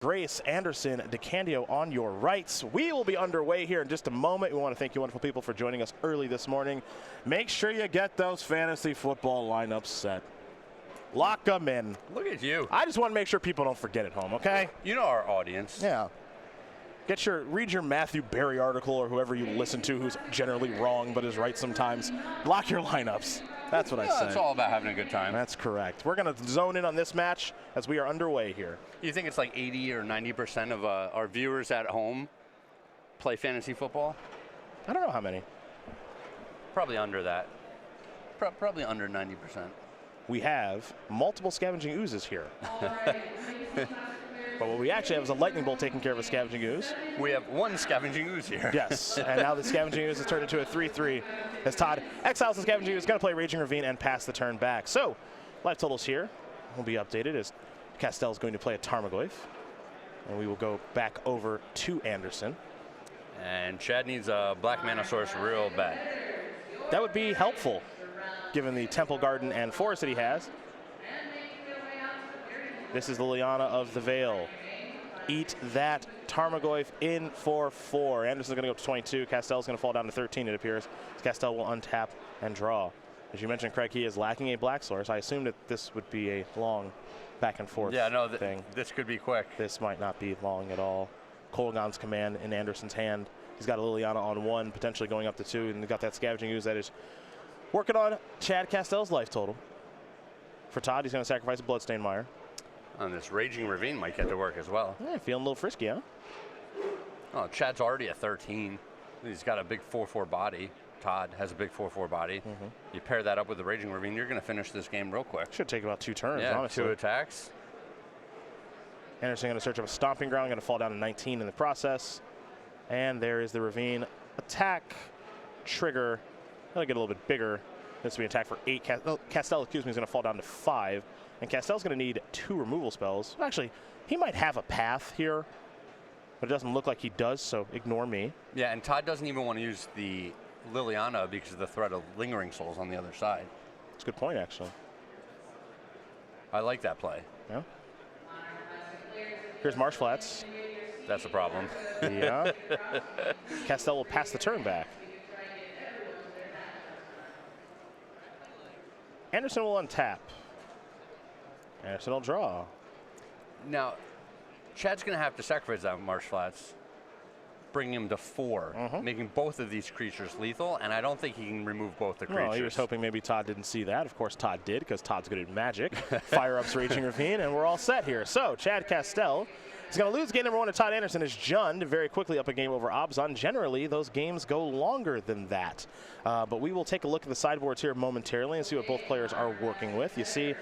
Grace, Anderson, DeCandio on your rights. We will be underway here in just a moment. We want to thank you wonderful people for joining us early this morning. Make sure you get those fantasy football lineups set. Lock them in. Look at you. I just want to make sure people don't forget at home, okay? You know our audience. Yeah. Read your Matthew Berry article or whoever you listen to who's generally wrong but is right sometimes. Lock your lineups. That's what I say. It's all about having a good time. That's correct. We're going to zone in on this match as we are underway here. You think it's like 80 or 90% of our viewers at home play fantasy football? I don't know how many. Probably under that. Probably under 90%. We have multiple scavenging oozes here. But what we actually have is a lightning bolt taking care of a scavenging ooze. We have one scavenging ooze here. Yes, and now the scavenging ooze has turned into a 3-3 as Todd exiles the scavenging ooze, going to play Raging Ravine and pass the turn back. So, life totals here will be updated as Kastel is going to play a Tarmogoyf. And we will go back over to Anderson. And Chad needs a Black Mana Source real bad. That would be helpful, given the Temple Garden and Forest that he has. This is Liliana of the Veil. Eat that Tarmogoyf in for 4. Anderson's going to go up to 22. Kastel's going to fall down to 13, it appears. Kastel will untap and draw. As you mentioned, Craig, he is lacking a black source. I assumed that this would be a long back and forth thing. This could be quick. This might not be long at all. Kolaghan's command in Anderson's hand. He's got a Liliana on 1, potentially going up to 2, and got that scavenging ooze that is working on Chad Kastel's life total. For Todd, he's going to sacrifice a Bloodstained Mire. And this Raging Ravine might get to work as well. Yeah, feeling a little frisky, huh? Oh, Chad's already at 13. He's got a big 4-4 body. Todd has a big 4-4 body. You pair that up with the Raging Ravine, you're going to finish this game real quick. Should take about 2 turns, yeah, honestly. 2 attacks. Anderson going to search up a Stomping Ground, going to fall down to 19 in the process. And there is the Ravine. Attack, trigger, that'll get a little bit bigger. This will be an attack for 8. Kastel, excuse me, is going to fall down to 5. And Kastel's going to need 2 removal spells. Actually, he might have a path here, but it doesn't look like he does, so ignore me. Yeah, and Todd doesn't even want to use the Liliana because of the threat of Lingering Souls on the other side. That's a good point, actually. I like that play. Yeah. Here's Marsh Flats. That's a problem. Yeah. Kastel will pass the turn back. Anderson will untap. Anderson will draw. Now, Chad's going to have to sacrifice that Marsh Flats, bring him to 4, making both of these creatures lethal, and I don't think he can remove both the creatures. Well, he was hoping maybe Todd didn't see that. Of course, Todd did, because Todd's good at magic. Fire ups Raging Ravine, and we're all set here. So, Chad Kastel is going to lose game number 1 to Todd Anderson as Jund very quickly up a game over Obzon. Generally, those games go longer than that. But we will take a look at the sideboards here momentarily and see what both players are working with. You see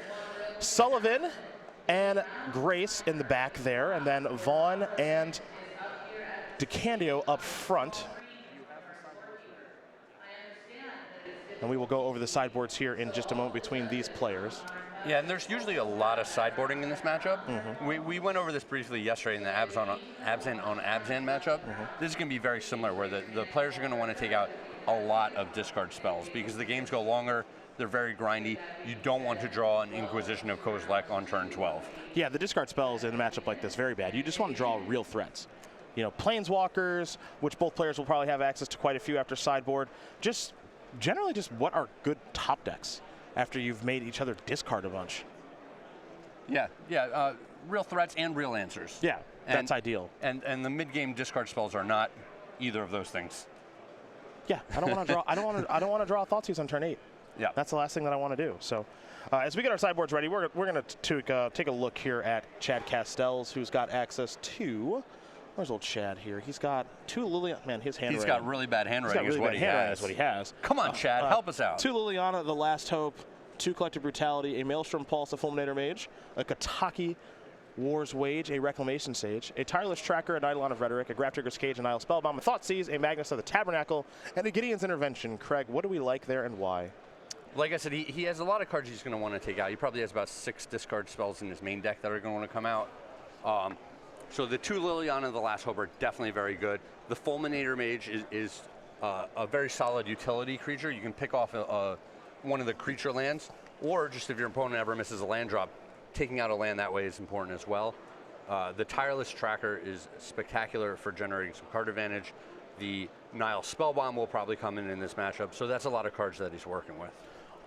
Sullivan and Grace in the back there, and then Vaughn and DeCandio up front. And we will go over the sideboards here in just a moment between these players. Yeah, and there's usually a lot of sideboarding in this matchup. We went over this briefly yesterday in the Abzan on Abzan matchup. This is going to be very similar, where the players are going to want to take out a lot of discard spells because the games go longer. They're very grindy. You don't want to draw an Inquisition of Kozilek on turn 12. Yeah, the discard spells in a matchup like this, very bad. You just want to draw real threats. You know, Planeswalkers, which both players will probably have access to quite a few after sideboard. Just generally just what are good top decks after you've made each other discard a bunch. Yeah, real threats and real answers. Yeah, that's ideal. And the mid-game discard spells are not either of those things. Yeah, I don't want to draw. I don't want to draw Thoughtseize on turn 8. Yeah, that's the last thing that I want to do. So, as we get our sideboards ready, we're going to take a look here at Chad Kastel's, who's got access to. Where's old Chad here? He's got 2 Liliana. Man, his handwriting. He's got really bad handwriting. Is what he has. Come on, Chad, help us out. 2 Liliana, the Last Hope, 2 Collective Brutality, a Maelstrom Pulse, a Fulminator Mage, a Kataki War's Wage, a Reclamation Sage, a Tireless Tracker, a Eidolon of Rhetoric, a Grafdigger's Cage, an Isle Spellbomb, a Thoughtseize, a Magnus of the Tabernacle, and a Gideon's Intervention. Craig, what do we like there and why? Like I said, he has a lot of cards he's going to want to take out. He probably has about 6 discard spells in his main deck that are going to want to come out. So the 2 Liliana, the Last Hope, are definitely very good. The Fulminator Mage is a very solid utility creature. You can pick off one of the creature lands, or just if your opponent ever misses a land drop, taking out a land that way is important as well. The Tireless Tracker is spectacular for generating some card advantage. The Nile Spellbomb will probably come in this matchup, so that's a lot of cards that he's working with.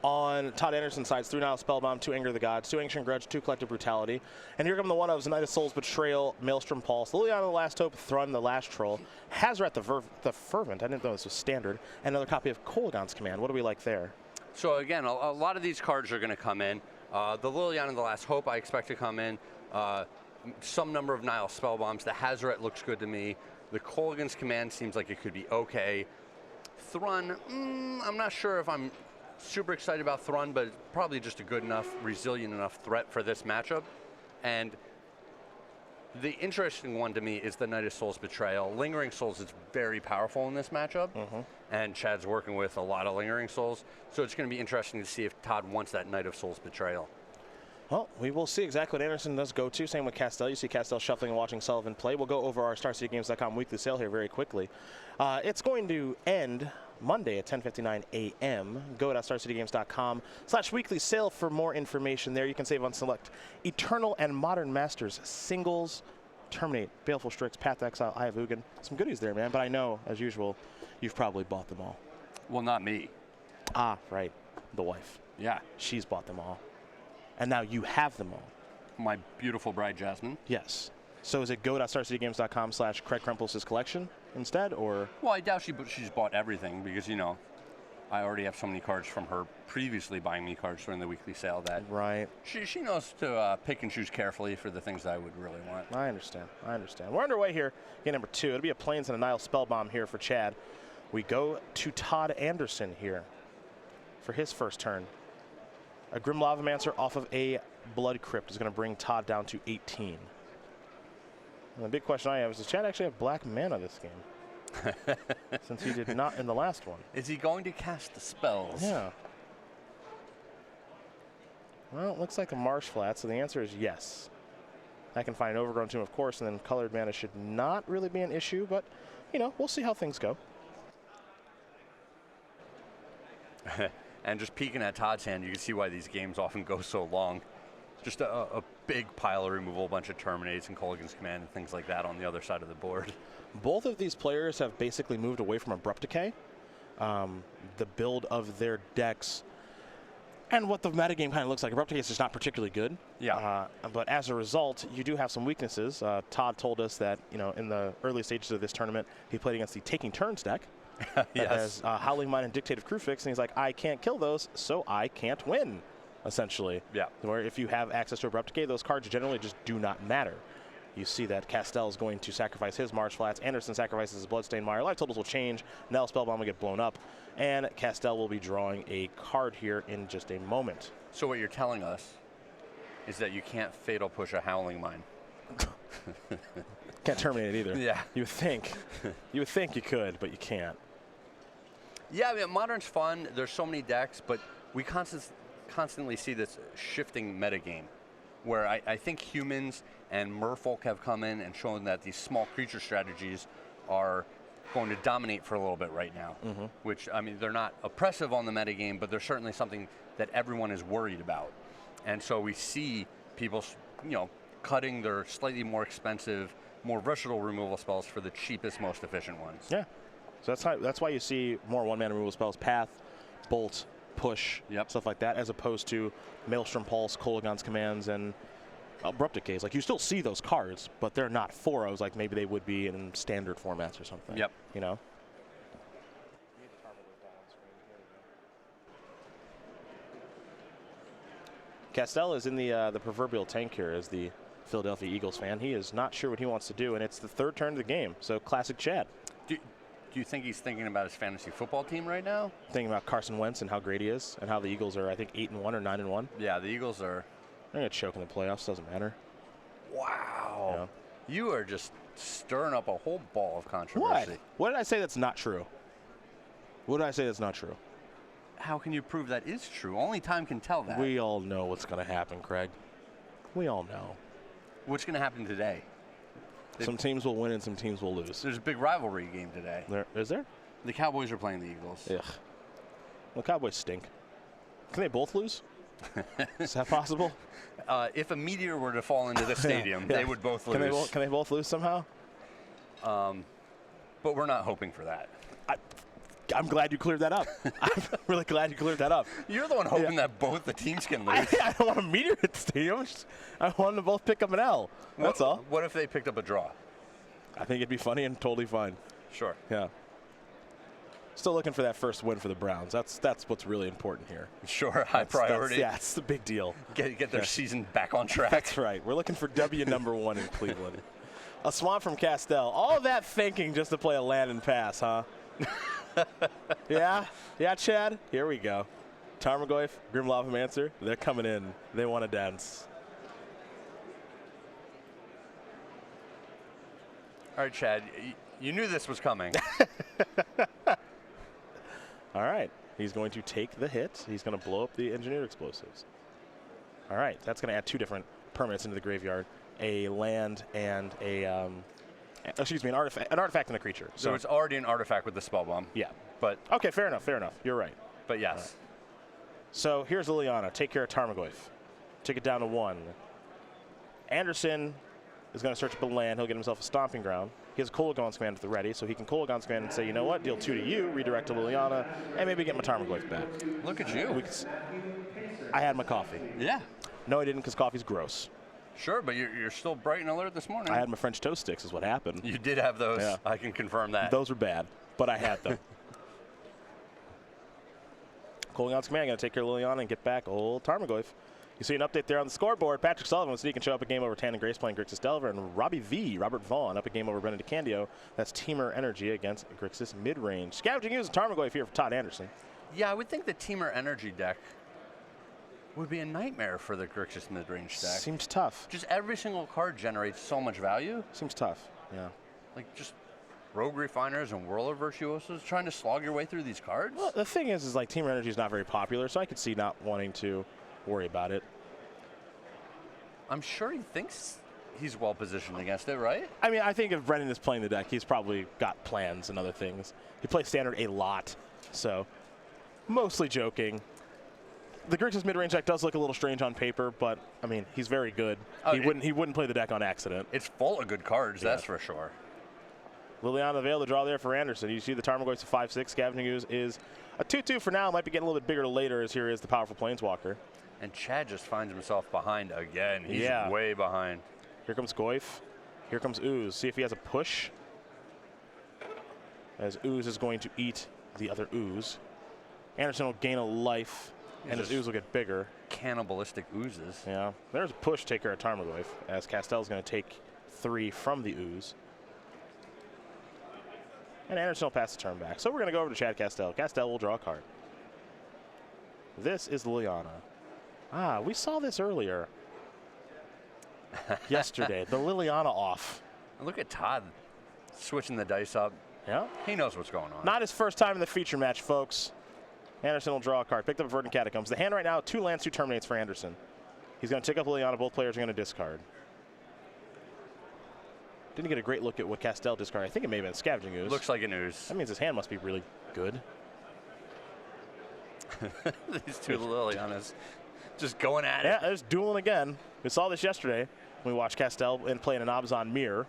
On Todd Anderson's sides, 3 Nile Spellbomb, 2 Anger of the Gods, 2 Ancient Grudge, 2 Collective Brutality. And here come the one-ofs, Knight of Souls, Betrayal, Maelstrom Pulse, Liliana the Last Hope, Thrun the Last Troll, Hazoret the Fervent, I didn't know this was standard, and another copy of Kolaghan's Command. What do we like there? So again, a lot of these cards are going to come in. The Liliana the Last Hope I expect to come in. Some number of Nile Spellbombs. The Hazoret looks good to me. The Kolaghan's Command seems like it could be okay. Thrun, I'm not sure if I'm super excited about Thrun, but probably just a good enough, resilient enough threat for this matchup. And the interesting one to me is the Knight of Souls Betrayal. Lingering Souls is very powerful in this matchup, and Chad's working with a lot of Lingering Souls, so it's going to be interesting to see if Todd wants that Knight of Souls Betrayal. Well, we will see exactly what Anderson does go to. Same with Kastel. You see Kastel shuffling and watching Sullivan play. We'll go over our StarCityGames.com weekly sale here very quickly. It's going to end Monday at 10:59 a.m. Go to StarCityGames.com/weekly sale for more information there. You can save on select Eternal and Modern Masters singles, Terminate, Baleful Strix, Path to Exile, Eye of Ugin. Some goodies there, man. But I know, as usual, you've probably bought them all. Well, not me. Ah, right. The wife. Yeah. She's bought them all. And now you have them all. My beautiful bride, Jasmine. Yes. So is it go.starcitygames.com/Craig Krempels' collection instead, or? Well, I doubt she's bought everything because, you know, I already have so many cards from her previously buying me cards during the weekly sale that right. She knows to pick and choose carefully for the things that I would really want. I understand. We're underway here. Game number 2. It'll be a Plains and a Nile Spellbomb here for Chad. We go to Todd Anderson here for his first turn. A Grim Lavamancer off of a Blood Crypt is going to bring Todd down to 18. And the big question I have is, does Chad actually have black mana this game? Since he did not in the last one. Is he going to cast the spells? Yeah. Well, it looks like a Marsh Flat, so the answer is yes. I can find an Overgrown Tomb, of course, and then colored mana should not really be an issue, but, you know, we'll see how things go. And just peeking at Todd's hand, you can see why these games often go so long. Just a big pile of removal, a bunch of Terminates and Kolaghan's Command and things like that on the other side of the board. Both of these players have basically moved away from Abrupt Decay. The build of their decks and what the metagame kind of looks like. Abrupt Decay is just not particularly good. Yeah. But as a result, you do have some weaknesses. Todd told us that, you know, in the early stages of this tournament, he played against the Taking Turns deck. Yes. As Howling Mine and Dictative Crewfix, and he's like, I can't kill those, so I can't win, essentially. Yeah. Where if you have access to Abrupt Decay, those cards generally just do not matter. You see that Kastel is going to sacrifice his Marsh Flats, Anderson sacrifices his Bloodstained Mire, life totals will change, Nell Spellbomb will get blown up, and Kastel will be drawing a card here in just a moment. So what you're telling us is that you can't Fatal Push a Howling Mine. Can't terminate it either. Yeah. You would think you could, but you can't. Yeah, I mean, Modern's fun. There's so many decks, but we constantly see this shifting metagame where I think humans and merfolk have come in and shown that these small creature strategies are going to dominate for a little bit right now, which, I mean, they're not oppressive on the metagame, but they're certainly something that everyone is worried about. And so we see people, you know, cutting their slightly more expensive, more versatile removal spells for the cheapest, most efficient ones. Yeah. So that's why you see more one-mana removal spells, Path, Bolt, Push, stuff like that, as opposed to Maelstrom Pulse, Kolaghan's Commands, and Abrupt Decays. Like, you still see those cards, but they're not 4-0s like maybe they would be in standard formats or something. Yep. You know? Kastel is in the proverbial tank here as the Philadelphia Eagles fan. He is not sure what he wants to do, and it's the third turn of the game. So classic Chad. Do you think he's thinking about his fantasy football team right now? Thinking about Carson Wentz and how great he is, and how the Eagles are, I think, 8-1 or 9-1. Yeah, the Eagles are. They're going to choke in the playoffs. Doesn't matter. Wow. Yeah. You are just stirring up a whole ball of controversy. What did I say that's not true? What did I say that's not true? How can you prove that is true? Only time can tell that. We all know what's going to happen, Craig. We all know. What's going to happen today? Some teams will win and some teams will lose. There's a big rivalry game today. Is there? The Cowboys are playing the Eagles. Ugh. Well, Cowboys stink. Can they both lose? Is that possible? If a meteor were to fall into the stadium, they would both lose. Can they both lose somehow? But we're not hoping for that. I'm glad you cleared that up. I'm really glad you cleared that up. You're the one hoping that both the teams can lose. I don't want a meteor at the stadium. I want them to both pick up an L. That's all. What if they picked up a draw? I think it'd be funny and totally fine. Sure. Yeah. Still looking for that first win for the Browns. That's what's really important here. Sure, high priority. Yeah, it's the big deal. Get their season back on track. That's right. We're looking for W #1 in Cleveland. A swamp from Kastel. All that thinking just to play a land and pass, huh? Yeah, Chad. Here we go. Tarmogoyf, Grim Lavamancer. They're coming in. They want to dance. All right, Chad. You knew this was coming. All right. He's going to take the hit. He's going to blow up the engineered explosives. All right. That's going to add 2 different permanents into the graveyard. A land and an artifact and a creature. So it's already an artifact with the spell bomb. Yeah. But okay, fair enough. You're right. But yes. Right. So here's Liliana. Take care of Tarmogoyf. Take it down to 1. Anderson is going to search up a land. He'll get himself a stomping ground. He has a Kolaghan's command at the ready, so he can Kolaghan's command and say, you know what, deal 2 to you, redirect to Liliana, and maybe get my Tarmogoyf back. Look at you. I had my coffee. Yeah. No, I didn't, because coffee's gross. Sure, but you're still bright and alert this morning. I had my French toast sticks is what happened. You did have those. Yeah. I can confirm that. Those were bad, but I had them. Kolaghan's command, going to take care of Liliana and get back old Tarmogoyf. You see an update there on the scoreboard. Patrick Sullivan was sneaking show up a game over Tandon Grace playing Grixis Delver, and Robert Vaughn up a game over Brendan DeCandio. That's Teamer Energy against Grixis Midrange. Scavenging Ooze and Tarmogoyf here for Todd Anderson. Yeah, I would think the Teamer Energy deck would be a nightmare for the Grixis Midrange deck. Seems tough. Just every single card generates so much value. Seems tough, yeah. Like just Rogue Refiners and Whirler Virtuosos trying to slog your way through these cards? Well, the thing is like Teamer Energy is not very popular, so I could see not wanting to worry about it. I'm sure he thinks he's well positioned against it, right? I mean, I think if Brendan is playing the deck, he's probably got plans and other things. He plays Standard a lot, so mostly joking. The Grixis midrange deck does look a little strange on paper, but I mean, he's very good. Oh, he wouldn't play the deck on accident. It's full of good cards, that's for sure. Liliana the Veil, the draw there for Anderson. You see the Tarmogoyf's a 5/6. Scavenging Ooze is a 2/2 for now. Might be getting a little bit bigger later, as here is the powerful Planeswalker. And Chad just finds himself behind again. He's way behind. Here comes Goyf. Here comes Ooze. See if he has a push. As Ooze is going to eat the other Ooze. Anderson will gain a life, and his Ooze will get bigger. Cannibalistic Oozes. Yeah. There's a push, take care of Tarmogoyf, as Kastel's going to take 3 from the Ooze. And Anderson will pass the turn back. So we're going to go over to Chad Kastel. Kastel will draw a card. This is Liliana. Ah, we saw this earlier. Yesterday, the Liliana off. Look at Todd switching the dice up. Yeah. He knows what's going on. Not his first time in the feature match, folks. Anderson will draw a card. Picked up Verdant Catacombs. The hand right now, 2 lands, 2 terminates for Anderson. He's going to take up Liliana. Both players are going to discard. Didn't get a great look at what Kastel discarded. I think it may have been Scavenging Ooze. Looks like an Ooze. That means his hand must be really good. These 2 Lilianas just going at it. Yeah, there's dueling again. We saw this yesterday when we watched Kastel and playing an Abzan Mirror.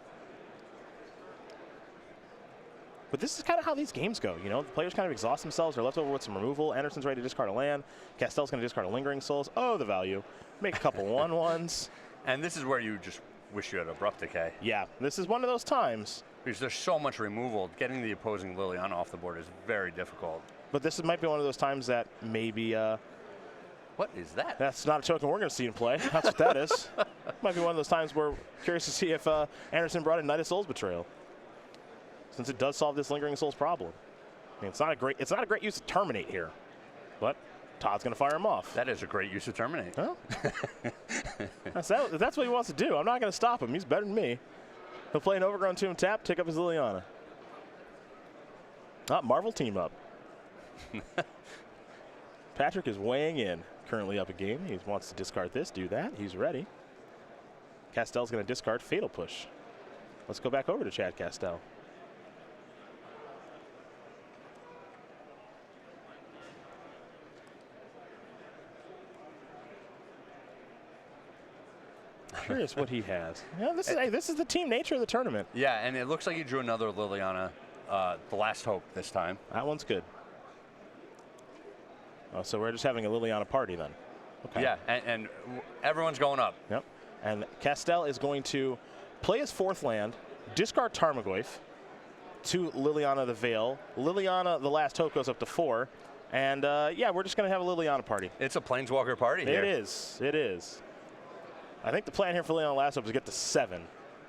But this is kind of how these games go, you know? The players kind of exhaust themselves. They're left over with some removal. Anderson's ready to discard a land. Kastel's going to discard a Lingering Souls. Oh, the value. Make a couple 1/1s. And this is where you just wish you had Abrupt Decay. Yeah, this is one of those times. Because there's so much removal. Getting the opposing Liliana off the board is very difficult. But this might be one of those times that maybe... what is that? That's not a token we're going to see in play. That's what that is. Might be one of those times where we're curious to see if Anderson brought in Knight of Souls Betrayal, since it does solve this Lingering Souls problem. I mean, it's not a great use of Terminate here, but Todd's going to fire him off. That is a great use of Terminate. Well, that's what he wants to do. I'm not going to stop him. He's better than me. He'll play an Overgrown Tomb tap, take up his Liliana. Marvel team up. Patrick is weighing in. Currently up a game. He wants to discard this, do that. He's ready. Kastel's going to discard Fatal Push. Let's go back over to Chad Kastel. Curious what he has. Yeah, this is the team nature of the tournament. Yeah, and it looks like he drew another Liliana, the last hope this time. That one's good. Oh, so we're just having a Liliana party then. Okay. Yeah, and everyone's going up. Yep. And Kastel is going to play his 4th land, discard Tarmogoyf to Liliana the Veil. Liliana, the last hope, goes up to 4. And, yeah, we're just going to have a Liliana party. It's a Planeswalker party here. It is. It is. I think the plan here for Liliana last hope is to get to 7.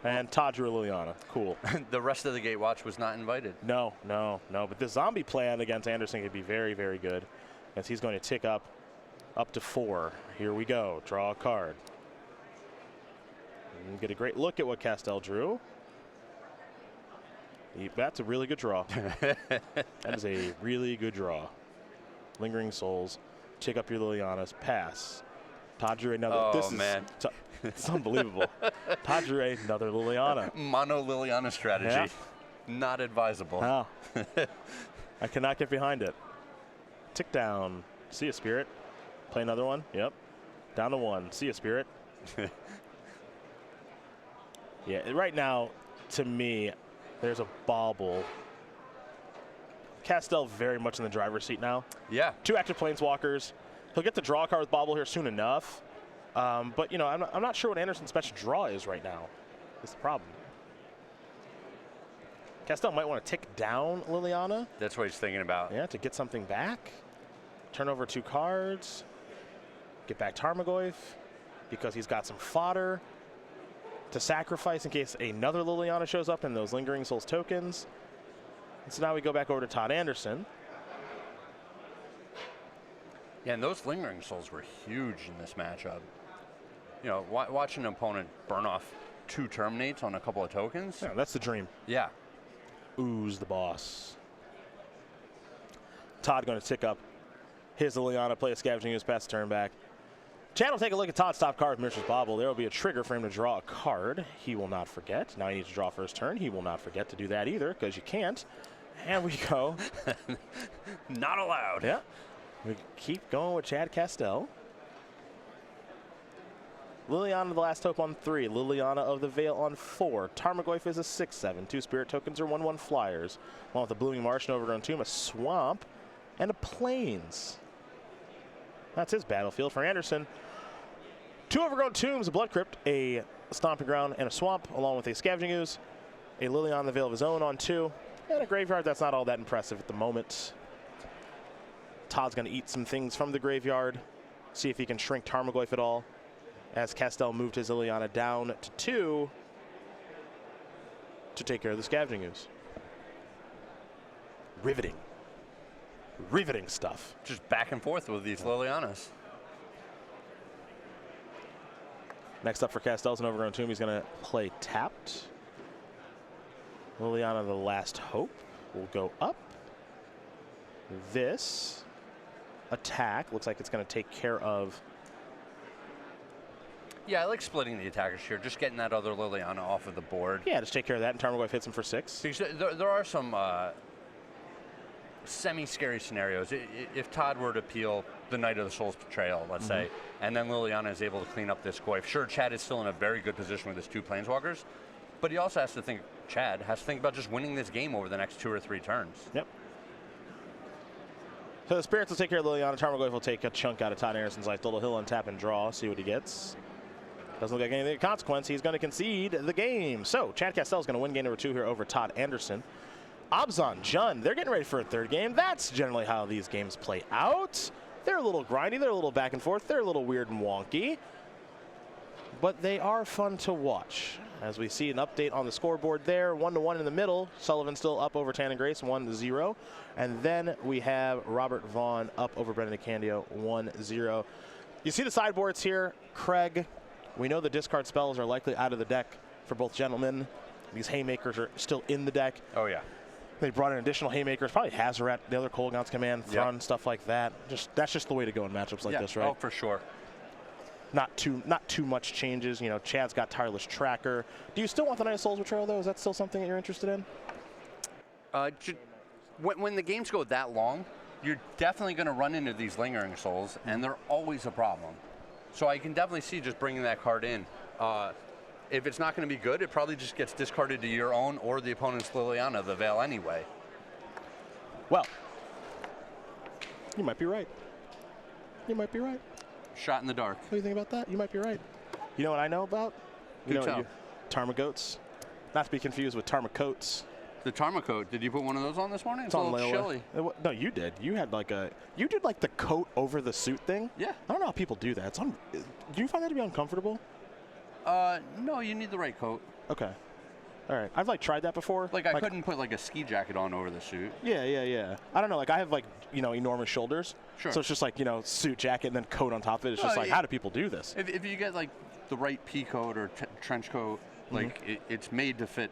And Todd drew a Liliana. Cool. The rest of the Gatewatch was not invited. No. But this zombie plan against Anderson could be very, very good, as he's going to tick up to 4. Here we go. Draw a card. And get a great look at what Kastel drew. That's a really good draw. That is a really good draw. Lingering Souls. Tick up your Lilianas. Pass. Todd drew another. Oh, man. It's unbelievable. Todd drew another Liliana. Mono Liliana strategy. Yeah. Not advisable. No. I cannot get behind it. Tick down. See a Spirit. Play another one. Yep. Down to 1. See a Spirit. Yeah, right now, to me, there's a bauble. Kastel very much in the driver's seat now. Yeah. 2 active Planeswalkers. He'll get the draw card with bauble here soon enough. But, you know, I'm not sure what Anderson's best draw is right now. That's the problem. Kastel might want to tick down Liliana. That's what he's thinking about. Yeah, to get something back. Turn over 2 cards. Get back Tarmogoyf because he's got some fodder to sacrifice in case another Liliana shows up in those Lingering Souls tokens. And so now we go back over to Todd Anderson. Yeah, and those Lingering Souls were huge in this matchup. You know, watch an opponent burn off 2 Terminates on a couple of tokens. Yeah, that's the dream. Yeah. Ooze the boss. Todd going to tick up his Liliana, play a Scavenging Ooze, pass the turn back. Chad will take a look at Todd's top card, Mishra's Bauble. There will be a trigger for him to draw a card. He will not forget. Now he needs to draw for his turn. He will not forget to do that either, because you can't. And we go. Not allowed. Yeah. We keep going with Chad Kastel. Liliana the last hope on 3. Liliana of the Veil on 4. Tarmogoyf is a 6/7. 2 Spirit tokens are 1/1 flyers. One with a Blooming Marsh, an Overgrown Tomb, a Swamp, and a Plains. That's his battlefield for Anderson. 2 Overgrown Tombs, a Blood Crypt, a Stomping Ground, and a Swamp, along with a Scavenging Ooze, a Liliana the Veil of his own on 2, and a Graveyard that's not all that impressive at the moment. Todd's going to eat some things from the graveyard, see if he can shrink Tarmogoyf at all, as Kastel moved his Liliana down to 2 to take care of the Scavenging Ooze. Riveting. Riveting stuff. Just back and forth with these Lilianas. Next up for Kastel's an Overgrown Tomb. He's going to play tapped. Liliana the Last Hope will go up. This attack looks like it's going to take care of. Yeah, I like splitting the attackers here, just getting that other Liliana off of the board. Yeah, just take care of that, and Tarmogoyf hits him for 6. Because there are some semi-scary scenarios. If Todd were to peel the Knight of the Soul's Betrayal, let's say, and then Liliana is able to clean up this Goyf, sure, Chad is still in a very good position with his 2 Planeswalkers, but he also has to think, Chad has to think about just winning this game over the next 2 or 3 turns. Yep. So the Spirits will take care of Liliana. Tarmogoyf will take a chunk out of Todd Anderson's life. He'll untap and draw, see what he gets. Doesn't look like anything of consequence. He's going to concede the game. So Chad Kastel is going to win game number 2 here over Todd Anderson. Obzon, Jund, they're getting ready for a 3rd game. That's generally how these games play out. They're a little grindy. They're a little back and forth. They're a little weird and wonky. But they are fun to watch. As we see an update on the scoreboard there, 1-1 in the middle. Sullivan still up over Tan and Grace, 1-0. And then we have Robert Vaughn up over Brendan DeCandio, 1-0. You see the sideboards here. Craig, we know the discard spells are likely out of the deck for both gentlemen. These Haymakers are still in the deck. Oh, yeah. They brought in additional Haymakers, probably Hazoret, the other Colgan's Command, Thrun, stuff like that. That's just the way to go in matchups like this, right? Oh, for sure. Not too much changes. You know, Chad's got Tireless Tracker. Do you still want the Knight of Souls Betrayal, though? Is that still something that you're interested in? When the games go that long, you're definitely going to run into these Lingering Souls, and they're always a problem. So I can definitely see just bringing that card in if it's not going to be good, it probably just gets discarded to your own or the opponent's Liliana, the Veil, anyway. Well, you might be right. You might be right. Shot in the dark. What do you think about that? You might be right. You know what I know about? You know what Tarmogoats. Not to be confused with Tarmocoats. The Tarmocoat. Did you put one of those on this morning? It's a little chilly. No, you did. You had like you did like the coat over the suit thing. Yeah. I don't know how people do that. Do you find that to be uncomfortable? No, you need the right coat. Okay. All right. I've like tried that before. Like I couldn't put like a ski jacket on over the suit. Yeah. I don't know. Like I have like, enormous shoulders. Sure. So it's just like, suit jacket and then coat on top of it. It's just like, how do people do this? If you get like the right pea coat or trench coat, like it's made to fit.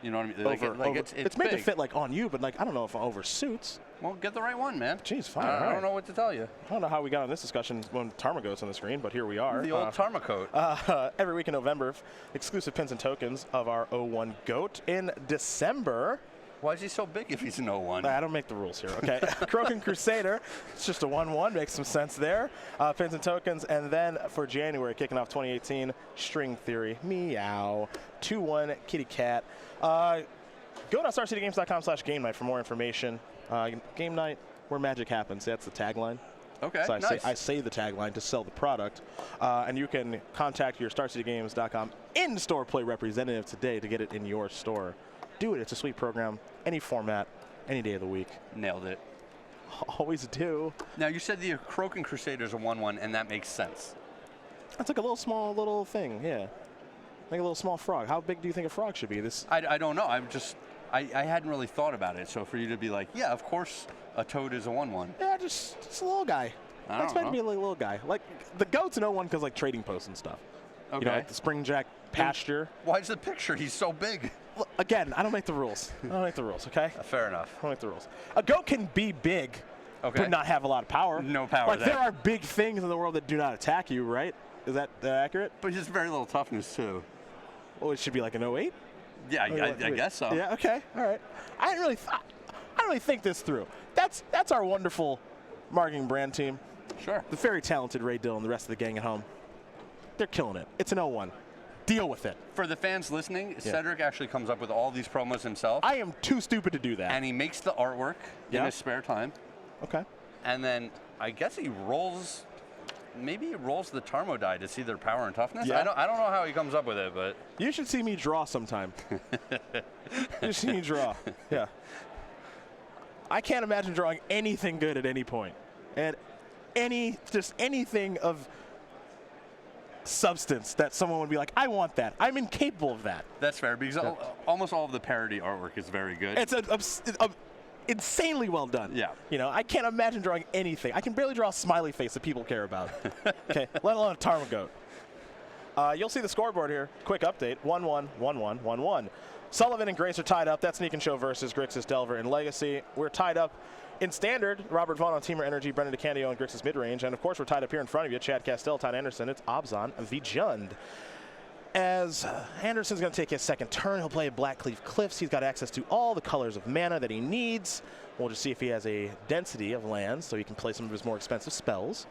You know what I mean? It's made to fit like on you, but like I don't know if over suits. Well, get the right one, man. Jeez, fine. I don't know what to tell you. I don't know how we got on this discussion when Tarmogoat's on the screen, but here we are. The old Tarmocoat. Every week in November, exclusive pins and tokens of our 01 Goat. In December. Why is he so big if he's an 01? I don't make the rules here, okay? Croaking Crusader, it's just a 1-1, makes some sense there. Pins and tokens, and then for January, kicking off 2018, String Theory, meow, 2-1, Kitty Cat. Go to StarCityGames.com/game night for more information. Game night, where magic happens, that's the tagline. Okay, so nice. I say the tagline to sell the product. And you can contact your StarCityGames.com in-store play representative today to get it in your store. Do it. It's a sweet program. Any format, any day of the week. Nailed it. Always do. Now, you said the Croaking Crusader is a 1-1, and that makes sense. That's like a little thing, yeah. Like a little small frog. How big do you think a frog should be? I don't know. I hadn't really thought about it. So for you to be like, yeah, of course a toad is a 1-1. Yeah, just a little guy. I expect to be a little guy. Like the goat's an 0-1 because like trading posts and stuff. Okay. Like the Springjack pasture. Why's the picture? He's so big. Again, I don't make the rules. Okay? Fair enough. I don't make the rules. A goat can be big, but not have a lot of power. No power. Like there are big things in the world that do not attack you, right? Is that accurate? But just very little toughness too. Well, it should be like an 08? Yeah, I guess so. Yeah, okay, all right. I didn't really think this through. That's our wonderful marketing brand team. Sure. The very talented Ray Dill and the rest of the gang at home. They're killing it. It's an 0-1. Deal with it. For the fans listening, Cedric actually comes up with all these promos himself. I am too stupid to do that. And he makes the artwork in his spare time. Okay. And then I guess he rolls, maybe he rolls the Tarmo die to see their power and toughness. Yeah. I don't know how he comes up with it, but. You should see me draw sometime. You should see me draw. Yeah. I can't imagine drawing anything good at any point. And just anything of substance that someone would be like, I want that. I'm incapable of that. That's fair, because almost all of the parody artwork is very good. It's insanely well done. Yeah. I can't imagine drawing anything. I can barely draw a smiley face that people care about. Okay, let alone a Tarmogoat. You'll see the scoreboard here. Quick update, 1-1, 1-1, 1-1. Sullivan and Grace are tied up. That's Sneak and Show versus Grixis, Delver, and Legacy. We're tied up in Standard. Robert Vaughn on Teamer Energy, Brendan DeCandio on Grixis Midrange. And, of course, we're tied up here in front of you. Chad Kastel, Todd Anderson. It's Obzon v. Jund. As Anderson's going to take his second turn, he'll play at Blackcleave Cliffs. He's got access to all the colors of mana that he needs. We'll just see if he has a density of lands so he can play some of his more expensive spells.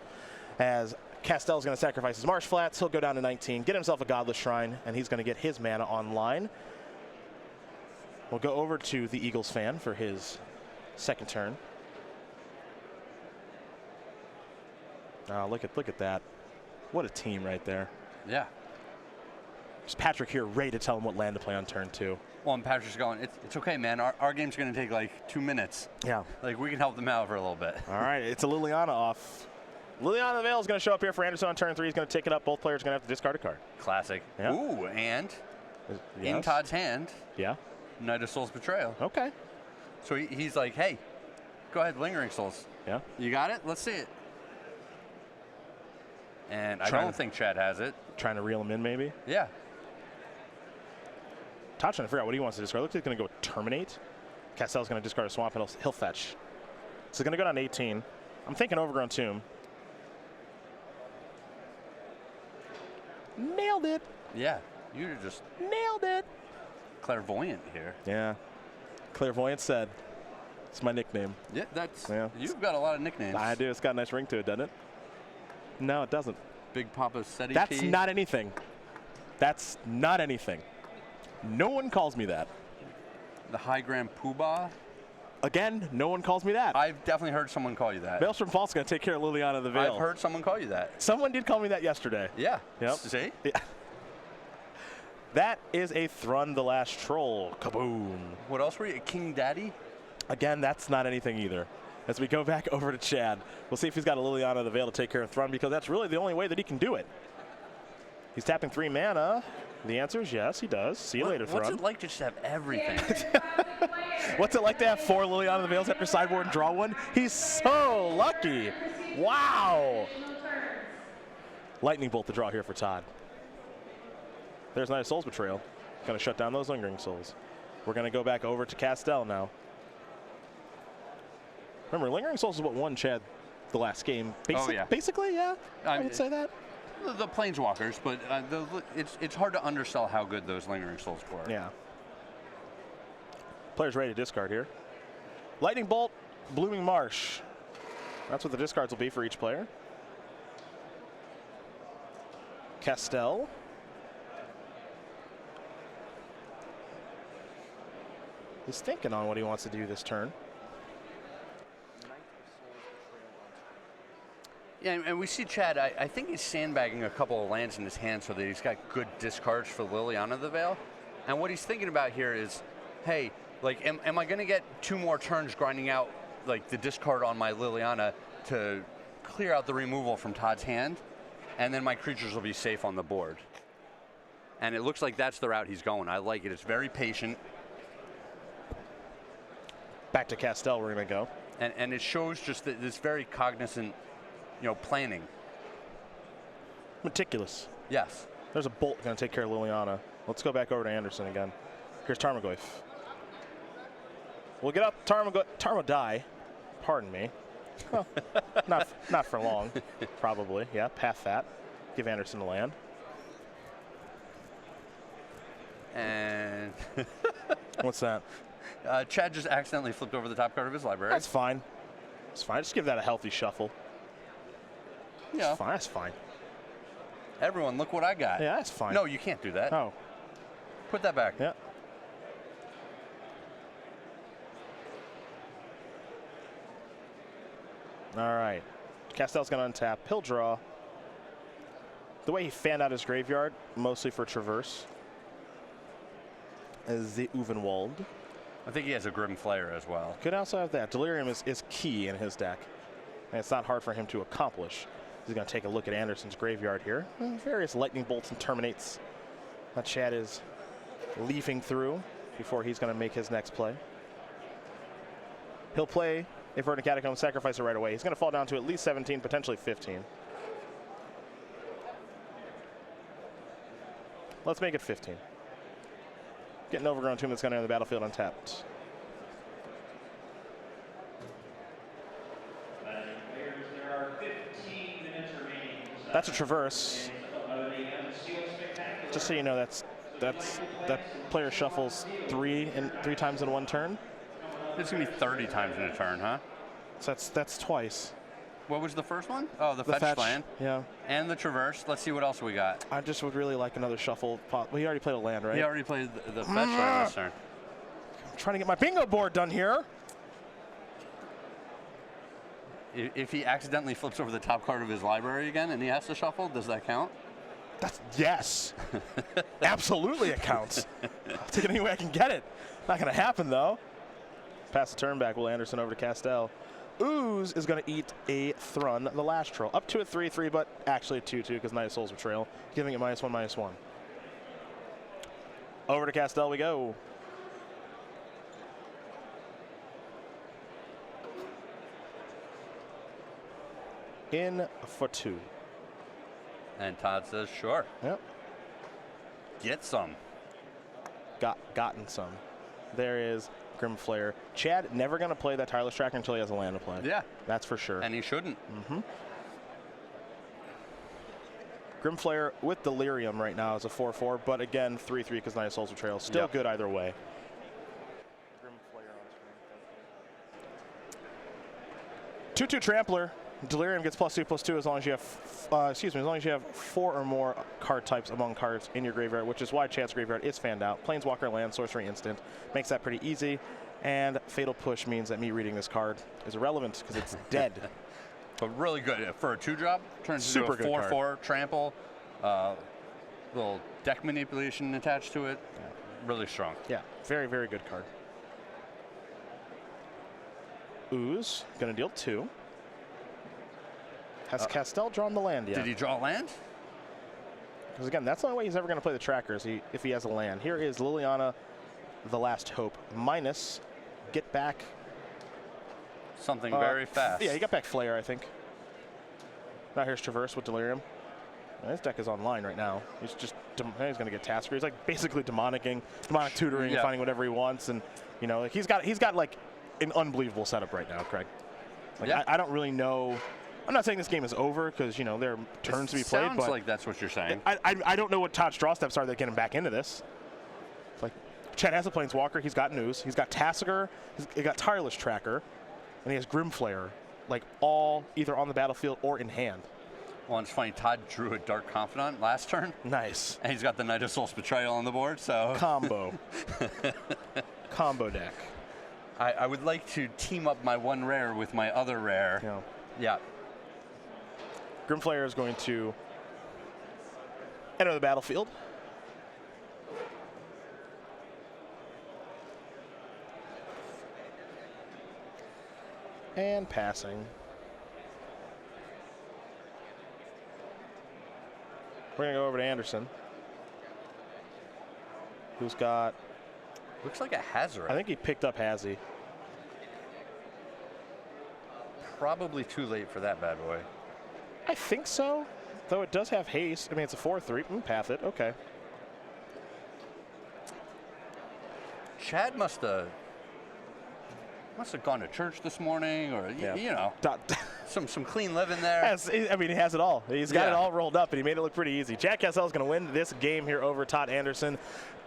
As Kastel's going to sacrifice his Marsh Flats, he'll go down to 19, get himself a Godless Shrine, and he's going to get his mana online. We'll go over to the Eagles fan for his second turn. Look at that. What a team right there. Yeah. There's Patrick here ready to tell him what land to play on turn 2. Well, and Patrick's going, it's okay, man. Our game's going to take like 2 minutes. Yeah. Like, we can help them out for a little bit. All right, it's a Liliana off. Liliana Veil is going to show up here for Anderson on turn 3. He's going to take it up. Both players are going to have to discard a card. Classic. Yeah. Ooh, and yes. in Todd's hand, yeah, Knight of Souls Betrayal. Okay. So he's like, hey, go ahead, Lingering Souls. Yeah. You got it? Let's see it. And I don't think Chad has it. Trying to reel him in, maybe? Yeah. Todd's trying to figure out what he wants to discard. Looks like he's going to go Terminate. Kastel's going to discard a Swamp, and he'll fetch. So he's going to go down to 18. I'm thinking Overgrown Tomb. Nailed it. Yeah. You just nailed it. Clairvoyant here. Yeah. Clairvoyant said. It's my nickname. Yeah, you've got a lot of nicknames. I do. It's got a nice ring to it, doesn't it? No, it doesn't. Big Papa Seti. That's not anything. That's not anything. No one calls me that. The High Grand Poobah? Again, no one calls me that. I've definitely heard someone call you that. Maelstrom Falk's going to take care of Liliana the Veil. I've heard someone call you that. Someone did call me that yesterday. Yeah. Yep. See? Yeah. That is a Thrun the Last Troll. Kaboom. What else were you? King Daddy? Again, that's not anything either. As we go back over to Chad, we'll see if he's got a Liliana the Veil to take care of Thrun, because that's really the only way that he can do it. He's tapping 3 mana. The answer is yes, he does. See you later, Thrun. What's it like to just have everything? What's it like to have 4 Liliana the Veils after sideboard and draw one? He's so lucky. Wow. Lightning Bolt to draw here for Todd. There's Knight of Soul's Betrayal. Going to shut down those Lingering Souls. We're going to go back over to Kastel now. Remember, Lingering Souls is what won Chad the last game. Basically, yeah. I would say that. The Planeswalkers, but it's hard to undersell how good those Lingering Souls were. Yeah. Player's ready to discard here. Lightning Bolt, Blooming Marsh. That's what the discards will be for each player. Kastel. He's thinking on what he wants to do this turn. Yeah, and we see Chad, I think he's sandbagging a couple of lands in his hand so that he's got good discards for Liliana the Veil. And what he's thinking about here is, hey, like, am I going to get 2 more turns grinding out, like, the discard on my Liliana to clear out the removal from Todd's hand, and then my creatures will be safe on the board. And it looks like that's the route he's going. I like it. It's very patient. Back to Kastel we're going to go. And it shows just this very cognizant, planning. Meticulous. Yes. There's a Bolt going to take care of Liliana. Let's go back over to Anderson again. Here's Tarmogoyf. We'll get up Tarmo die. Pardon me. Well, not for long, probably. Yeah, path that. Give Anderson the land. And what's that? Chad just accidentally flipped over the top card of his library. That's fine. It's fine. Just give that a healthy shuffle. Yeah. That's fine. That's fine. Everyone, look what I got. Yeah, that's fine. No, you can't do that. Oh. Put that back. Yeah. All right. Kastel's going to untap. He'll draw. The way he fanned out his graveyard, mostly for Traverse, is the Uvenwald. I think he has a Grim Flayer as well. Could also have that. Delirium is key in his deck, and it's not hard for him to accomplish. He's going to take a look at Anderson's graveyard here. Various Lightning Bolts and Terminates that Chad is leafing through before he's going to make his next play. He'll play a Verdant Catacomb, sacrifice it right away. He's going to fall down to at least 17, potentially 15. Let's make it 15. Get an Overgrown Tomb that's going to enter the battlefield untapped. That's a Traverse. Just so you know, that player shuffles three times in one turn. It's gonna be 30 times in a turn, huh? So that's twice. What was the first one? Oh, the fetch land. Yeah. And the Traverse. Let's see what else we got. I just would really like another shuffle. Well, he already played a land, right? He already played the fetch land this turn. I'm trying to get my bingo board done here. If he accidentally flips over the top card of his library again and he has to shuffle, does that count? Yes. Absolutely it counts. I'll take it any way I can get it. Not going to happen, though. Pass the turn back. Will Anderson over to Kastel. Ooze is going to eat a Thrun, the last troll. Up to a 3/3, but actually a 2/2 because Knight of Soul's Betrayal, giving it -1/-1. Over to Kastel we go. In for 2. And Todd says, sure. Yep. Get some. Gotten some. There is Grim Flayer. Chad never going to play that Tireless Tracker until he has a land to play. Yeah. That's for sure. And he shouldn't. Mm-hmm. Grim Flayer with Delirium right now is a 4/4, but again, 3/3 because Knight of Soul's Betrayal. Still good either way. Grim Flayer on screen. 2/2 Trampler. Delirium gets +2/+2 as long as you have, as long as you have 4 or more card types among cards in your graveyard, which is why Chad's graveyard is fanned out. Planeswalker, land, sorcery, instant makes that pretty easy. And Fatal Push means that me reading this card is irrelevant because it's dead. But really good for a 2-drop. Turns Super into a 4/4 trample. Little deck manipulation attached to it. Yeah. Really strong. Yeah, very, very good card. Ooze, going to deal 2. Has Kastel drawn the land yet? Did he draw land? Because again, that's the only way he's ever going to play the trackers if he has a land. Here is Liliana, the Last Hope, minus get back. Something very fast. Yeah, he got back Flare, I think. Now here's Traverse with Delirium. Now, his deck is online right now. He's just, he's going to get Tasker. He's like basically demonic tutoring, and finding whatever he wants. And, you know, like he's got like an unbelievable setup right now, Craig. Like, I don't really know. I'm not saying this game is over because, you know, there are turns to be played. Sounds like that's what you're saying. I don't know what Todd's draw steps are that get him back into this. Like, Chad has a Planeswalker. He's got News. He's got Tasker. He's got Tireless Tracker. And he has Grimflayer, like all either on the battlefield or in hand. Well, it's funny. Todd drew a Dark Confidant last turn. Nice. And he's got the Knight of Soul's Betrayal on the board, so. Combo. Combo deck. I would like to team up my 1 rare with my other rare. Yeah. Grimflayer is going to enter the battlefield. And passing. We're going to go over to Anderson, who's got... Looks like a Hazard. I think he picked up Hazzy. Probably too late for that bad boy. I think so, though it does have haste. I mean, it's a 4/3. Path it. Okay. Chad must have gone to church this morning, or you know, some clean living there. I mean, he has it all. He's got it all rolled up, and he made it look pretty easy. Chad Kastel is going to win this game here over Todd Anderson.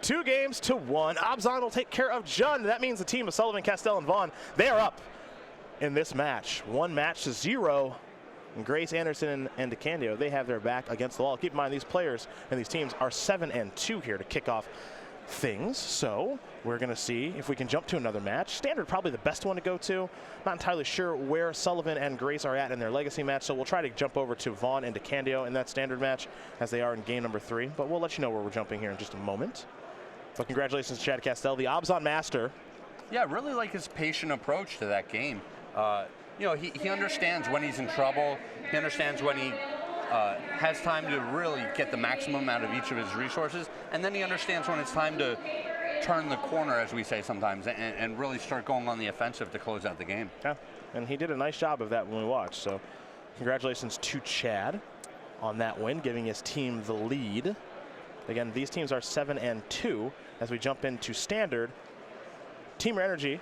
2-1. Obzon will take care of Jund. That means the team of Sullivan, Kastel, and Vaughn, they are up in this match. 1-0. And Grace, Anderson, and DeCandio, they have their back against the wall. Keep in mind, these players and these teams are 7-2 here to kick off things. So we're going to see if we can jump to another match. Standard probably the best one to go to. Not entirely sure where Sullivan and Grace are at in their legacy match, so we'll try to jump over to Vaughn and DeCandio in that standard match as they are in game number 3. But we'll let you know where we're jumping here in just a moment. But congratulations to Chad Kastel, the Obzon master. Yeah, really like his patient approach to that game. You know, he understands when he's in trouble. He understands when he has time to really get the maximum out of each of his resources. And then he understands when it's time to turn the corner, as we say sometimes, and really start going on the offensive to close out the game. Yeah, and he did a nice job of that when we watched. So congratulations to Chad on that win, giving his team the lead. Again, these teams are 7-2 as we jump into standard. Teamer Energy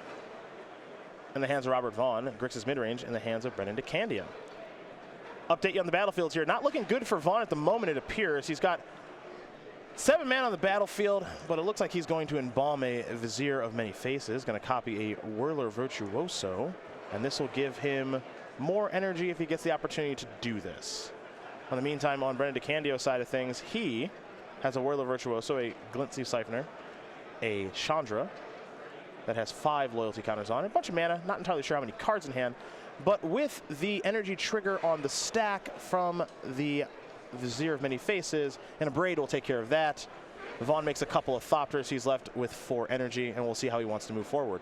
in the hands of Robert Vaughn. Grix's midrange in the hands of Brendan DeCandio. Update you on the battlefields here. Not looking good for Vaughn at the moment, it appears. He's got 7 men on the battlefield, but it looks like he's going to embalm a Vizier of Many Faces. Going to copy a Whirler Virtuoso, and this will give him more energy if he gets the opportunity to do this. In the meantime, on Brendan DeCandio's side of things, he has a Whirler Virtuoso, a Glint Sleeve Siphoner, a Chandra that has 5 loyalty counters on it, a bunch of mana, not entirely sure how many cards in hand, but with the energy trigger on the stack from the Vizier of Many Faces, and a Braid will take care of that. Vaughn makes a couple of Thopters. He's left with 4 energy, and we'll see how he wants to move forward.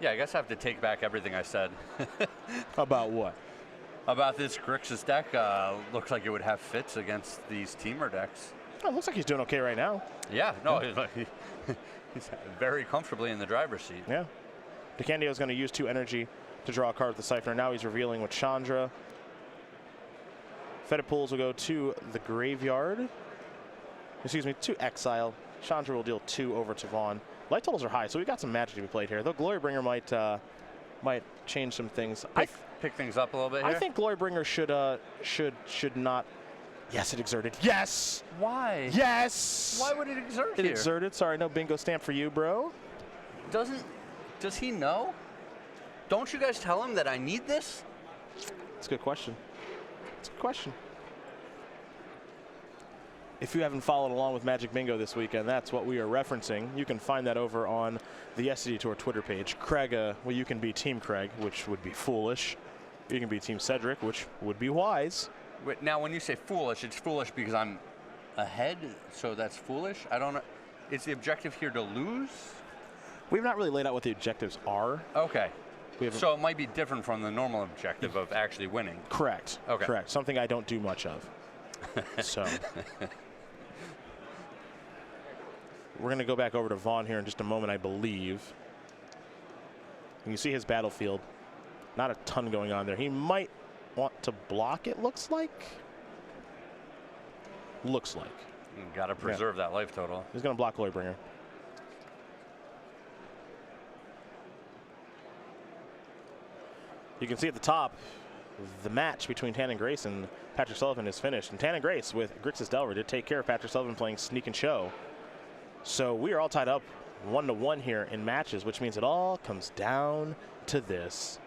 Yeah, I guess I have to take back everything I said. About what? About this Grixis deck. Looks like it would have fits against these teamer decks. Oh, looks like he's doing okay right now. Yeah, no, he's very comfortably in the driver's seat. Yeah. DeCandio is going to use 2 energy to draw a card with the Siphoner. Now he's revealing with Chandra. Fetid Pools will go to the graveyard. Excuse me, to exile. Chandra will deal 2 over to Vaughn. Light totals are high, so we've got some magic to be played here. Though Glorybringer might change some things. Pick things up a little bit here? I think Glorybringer should not. Yes, it exerted. Yes! Why? Yes! Why would it exert It here? exerted. Sorry, no bingo stamp for you, bro. Does he know? Don't you guys tell him that I need this? That's a good question. That's a good question. If you haven't followed along with Magic Bingo this weekend, that's what we are referencing. You can find that over on the SCG Tour Twitter page. Craig, well, you can be Team Craig, which would be foolish. You can be Team Cedric, which would be wise. Wait, now, when you say foolish, it's foolish because I'm ahead, so that's foolish? I don't know. Is the objective here to lose? We've not really laid out what the objectives are. Okay. So it might be different from the normal objective of actually winning. Correct. Okay. Correct. Something I don't do much of. So we're going to go back over to Vaughn here in just a moment, I believe. And you see his battlefield. Not a ton going on there. He might want to block, it looks like. Looks like. Got to preserve that life total. He's going to block Glorybringer. You can see at the top, the match between Tan and Grace and Patrick Sullivan is finished. And Tan and Grace with Grixis Delver did take care of Patrick Sullivan playing Sneak and Show. So we are all tied up 1-1 here in matches, which means it all comes down to this.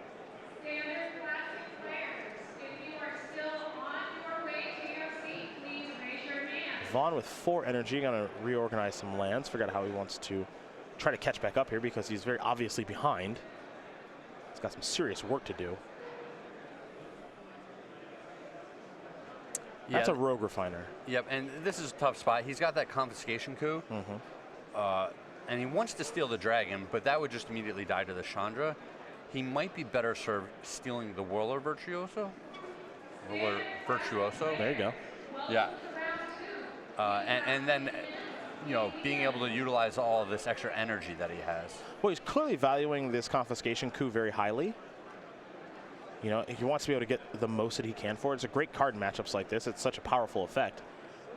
Vaughn with 4 energy, going to reorganize some lands. Forgot how he wants to try to catch back up here because he's very obviously behind. He's got some serious work to do. Yeah. That's a Rogue Refiner. Yep, and this is a tough spot. He's got that Confiscation Coup, and he wants to steal the Dragon, but that would just immediately die to the Chandra. He might be better served stealing the Whirler Virtuoso. Whirler Virtuoso. There you go. Yeah. And then, you know, being able to utilize all of this extra energy that he has. Well, he's clearly valuing this Confiscation Coup very highly. You know, he wants to be able to get the most that he can for it. It's a great card in matchups like this. It's such a powerful effect.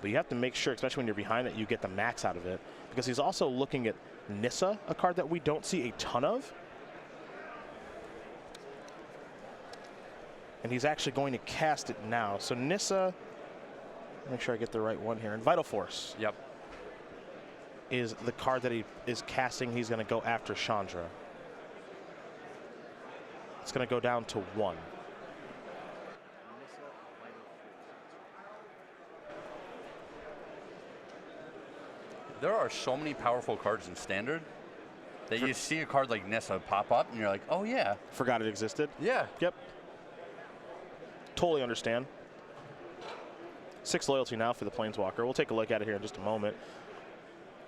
But you have to make sure, especially when you're behind, that you get the max out of it. Because he's also looking at Nissa, a card that we don't see a ton of. And he's actually going to cast it now. So Nissa, make sure I get the right one here. And Vital Force. Yep. Is the card that he is casting. He's going to go after Chandra. It's going to go down to 1. There are so many powerful cards in Standard that you see a card like Nissa pop up and you're like, oh yeah. Forgot it existed? Yeah. Yep. Totally understand. 6 loyalty now for the Planeswalker. We'll take a look at it here in just a moment.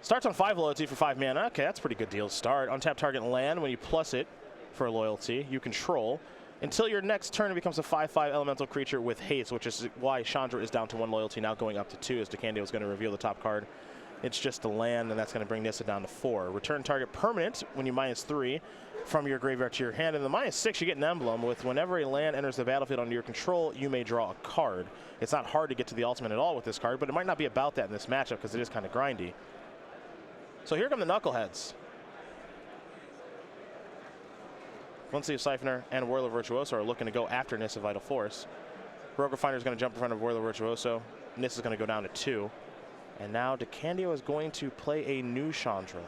Starts on 5 loyalty for 5 mana. Okay, that's a pretty good deal to start. Untap target land. When you plus it for loyalty, you control. Until your next turn, it becomes a 5/5 elemental creature with haste, which is why Chandra is down to 1 loyalty, now going up to 2, as DeCandio is going to reveal the top card. It's just a land, and that's going to bring Nissa down to 4. Return target permanent when you -3 from your graveyard to your hand. And the -6, you get an emblem with whenever a land enters the battlefield under your control, you may draw a card. It's not hard to get to the ultimate at all with this card, but it might not be about that in this matchup because it is kind of grindy. So here come the Knuckleheads. Flint-Sleeve Siphoner and Whirler Virtuoso are looking to go after Nissa Vital Force. Rogue Refiner is going to jump in front of Whirler Virtuoso. Nissa is going to go down to 2. And now DeCandio is going to play a new Chandra.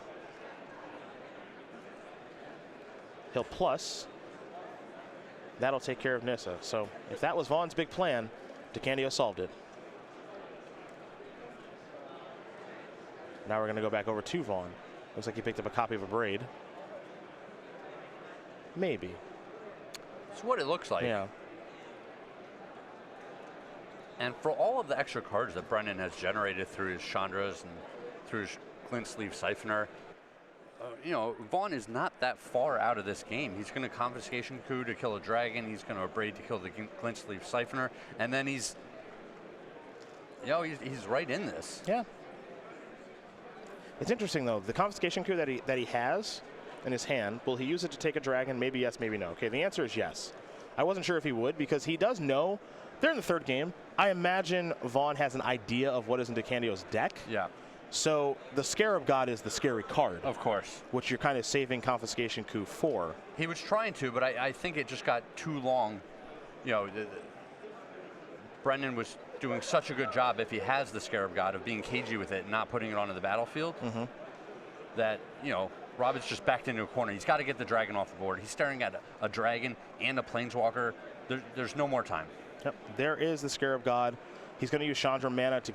He'll plus. That'll take care of Nissa. So if that was Vaughn's big plan, DeCandio solved it. Now we're going to go back over to Vaughn. Looks like he picked up a copy of a Braid. Maybe. It's what it looks like. Yeah. And for all of the extra cards that Brendan has generated through his Chandras and through his Clint-Sleeve Siphoner, you know, Vaughn is not that far out of this game. He's going to Confiscation Coup to kill a dragon. He's going to Braid to kill the Clint-Sleeve Siphoner. And then he's, you know, he's right in this. Yeah. It's interesting, though. The Confiscation Coup that he has in his hand, will he use it to take a dragon? Maybe yes, maybe no. Okay, the answer is yes. I wasn't sure if he would because he does know they're in the 3rd game. I imagine Vaughn has an idea of what is in DeCandio's deck. Yeah. So the Scarab God is the scary card. Of course. Which you're kind of saving Confiscation Coup for. He was trying to, but I think it just got too long. You know, Brendan was doing such a good job, if he has the Scarab God, of being cagey with it and not putting it onto the battlefield. that, you know, Robin's just backed into a corner. He's got to get the dragon off the board. He's staring at a dragon and a planeswalker. There's no more time. Yep. There is the Scarab God. He's going to use Chandra mana to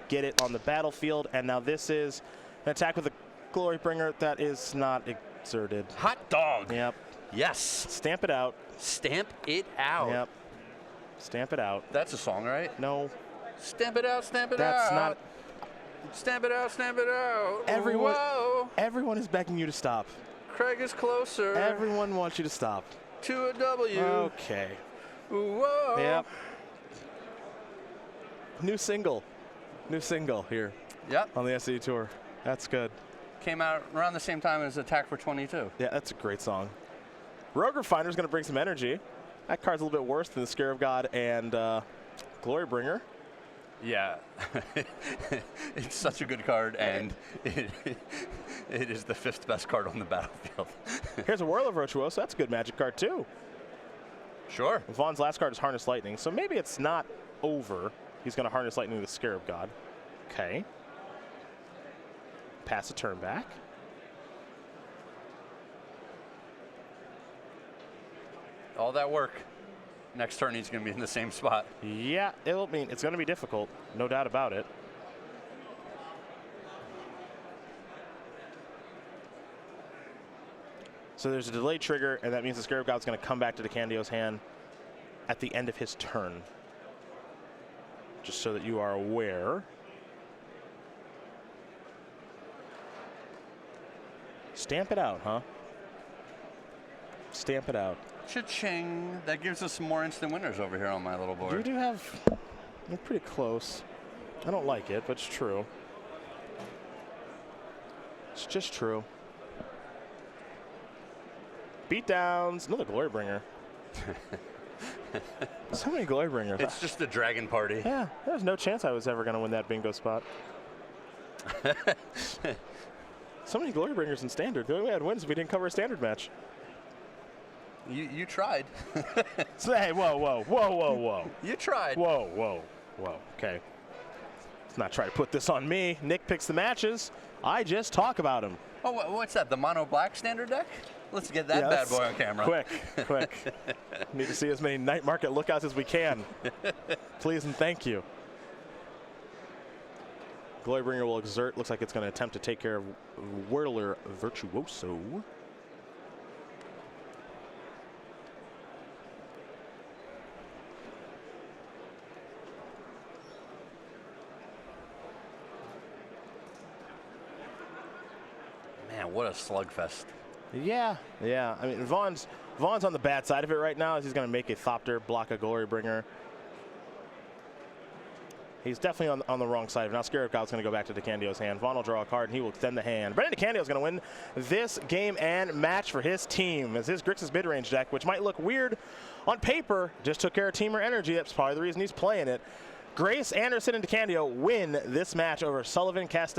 get it on the battlefield, and now this is an attack with a Glorybringer that is not exerted. Hot dog. Yep. Yes. Stamp it out. Stamp it out. Yep. Stamp it out. That's a song, right? No. Stamp it out, stamp it That's out. not. Stamp it out, stamp it out. Everyone is begging you to stop. Craig is closer. Everyone wants you to stop. To a W. Okay. Whoa. Yep. New single here. Yep. On the SCG Tour. That's good. Came out around the same time as Attack for 22. Yeah, that's a great song. Rogue Refiner's going to bring some energy. That card's a little bit worse than the Scarab God and Glorybringer. Yeah. It's such a good card, and it is the 5th best card on the battlefield. Here's a Whirl of Virtuoso. That's a good Magic card, too. Sure. Vaughn's last card is Harness Lightning, so maybe it's not over. He's going to Harness Lightning the Scarab God. Okay. Pass a turn back. All that work. Next turn he's going to be in the same spot. Yeah, it's going to be difficult, no doubt about it. So there's a delay trigger, and that means the Scarab God's going to come back to DeCandio's hand at the end of his turn. Just so that you are aware. Stamp it out, huh? Stamp it out. Cha-ching. That gives us some more instant winners over here on my little board. You do have, you're pretty close. I don't like it, but it's true. It's just true. Beatdowns, another Glorybringer. So many Glorybringers. It's just a dragon party. Yeah, there's no chance I was ever going to win that bingo spot. So many Glorybringers in Standard. The only way I'd win is if we didn't cover a Standard match. You tried. So, hey, whoa. You tried. Whoa. Okay. Let's not try to put this on me. Nick picks the matches. I just talk about them. Oh, what's that? The mono black standard deck? Let's get that bad boy on camera. Quick. Need to see as many night market lookouts as we can. Please and thank you. Glorybringer will exert. Looks like it's going to attempt to take care of Whirler Virtuoso. Man, what a slugfest. Yeah. I mean, Vaughn's on the bad side of it right now as he's going to make a Thopter, block a Glorybringer. He's definitely on the wrong side of it. Now Scarab God's going to go back to DeCandio's hand. Vaughn will draw a card, and he will extend the hand. Brendan DeCandio is going to win this game and match for his team as his Grixis mid-range deck, which might look weird on paper, just took care of Teamer Energy. That's probably the reason he's playing it. Grace, Anderson, and DeCandio win this match over Sullivan, Kastel,